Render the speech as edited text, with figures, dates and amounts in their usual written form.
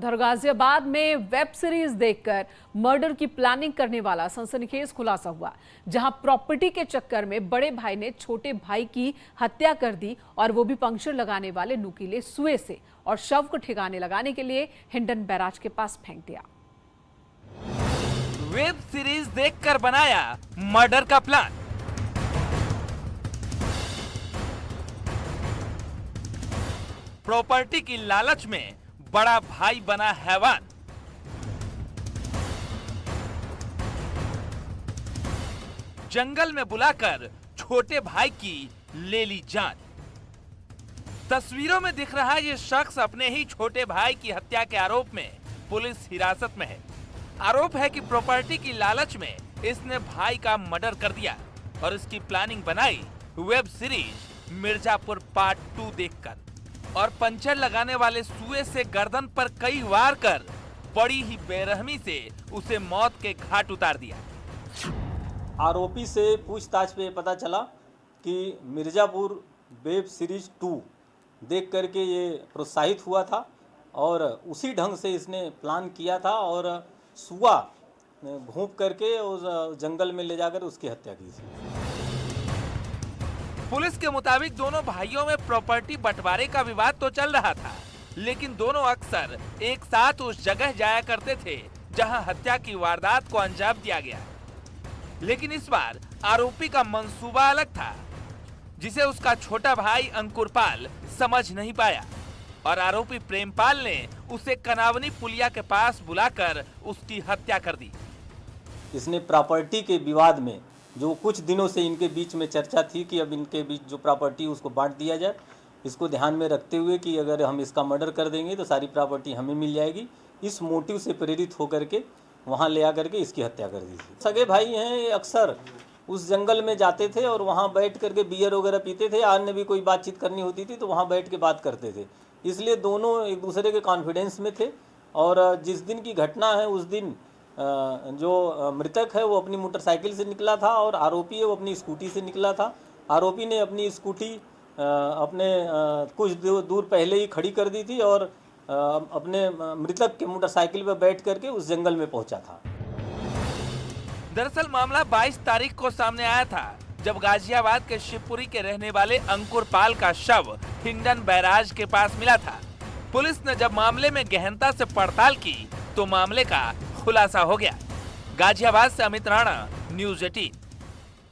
उधर गाजियाबाद में web series देखकर मर्डर की प्लानिंग करने वाला सनसनीखेज खुलासा हुआ, जहां प्रॉपर्टी के चक्कर में बड़े भाई ने छोटे भाई की हत्या कर दी और वो भी पंक्चर लगाने वाले नुकीले सुए से, और शव को ठिकाने लगाने के लिए हिंडन बैराज के पास फेंक दिया। वेब सीरीज देखकर बनाया मर्डर का प्लान। प्रॉपर्टी की लालच में बड़ा भाई बना हैवान। जंगल में बुलाकर छोटे भाई की ले ली जान। तस्वीरों में दिख रहा ये शख्स अपने ही छोटे भाई की हत्या के आरोप में पुलिस हिरासत में है। आरोप है कि प्रॉपर्टी की लालच में इसने भाई का मर्डर कर दिया और इसकी प्लानिंग बनाई वेब सीरीज मिर्जापुर पार्ट 2 देखकर, और पंचर लगाने वाले सुए से गर्दन पर कई वार कर बड़ी ही बेरहमी से उसे मौत के घाट उतार दिया। आरोपी से पूछताछ पे पता चला कि मिर्जापुर वेब सीरीज 2 देख करके ये प्रोत्साहित हुआ था और उसी ढंग से इसने प्लान किया था और सुआ घूंप करके उस जंगल में ले जाकर उसकी हत्या की थी। पुलिस के मुताबिक दोनों भाइयों में प्रॉपर्टी बंटवारे का विवाद तो चल रहा था, लेकिन दोनों अक्सर एक साथ उस जगह जाया करते थे जहां हत्या की वारदात को अंजाम दिया गया। लेकिन इस बार आरोपी का मंसूबा अलग था, जिसे उसका छोटा भाई अंकुरपाल समझ नहीं पाया, और आरोपी प्रेमपाल ने उसे कनावनी पुलिया के पास बुलाकर उसकी हत्या कर दी। इसने प्रॉपर्टी के विवाद में जो कुछ दिनों से इनके बीच में चर्चा थी कि अब इनके बीच जो प्रॉपर्टी उसको बांट दिया जाए, इसको ध्यान में रखते हुए कि अगर हम इसका मर्डर कर देंगे तो सारी प्रॉपर्टी हमें मिल जाएगी, इस मोटिव से प्रेरित होकर के वहाँ ले आकर के इसकी हत्या कर दी थी। सगे भाई हैं, ये अक्सर उस जंगल में जाते थे और वहाँ बैठ करके बियर वगैरह पीते थे। अन्य भी कोई बातचीत करनी होती थी तो वहाँ बैठ के बात करते थे, इसलिए दोनों एक दूसरे के कॉन्फिडेंस में थे। और जिस दिन की घटना है उस दिन जो मृतक है वो अपनी मोटरसाइकिल से निकला था और आरोपी है वो अपनी स्कूटी से निकला था। आरोपी ने अपनी स्कूटी अपने कुछ दूर पहले ही खड़ी कर दी थी और अपने मृतक के मोटरसाइकिल पर बैठ करके उस जंगल में पहुंचा था। दरअसल मामला 22 तारीख को सामने आया था, जब गाजियाबाद के शिवपुरी के रहने वाले अंकुरपाल का शव हिंडन बैराज के पास मिला था। पुलिस ने जब मामले में गहनता से पड़ताल की तो मामले का खुलासा हो गया। गाजियाबाद से अमित राणा, न्यूज़ 18।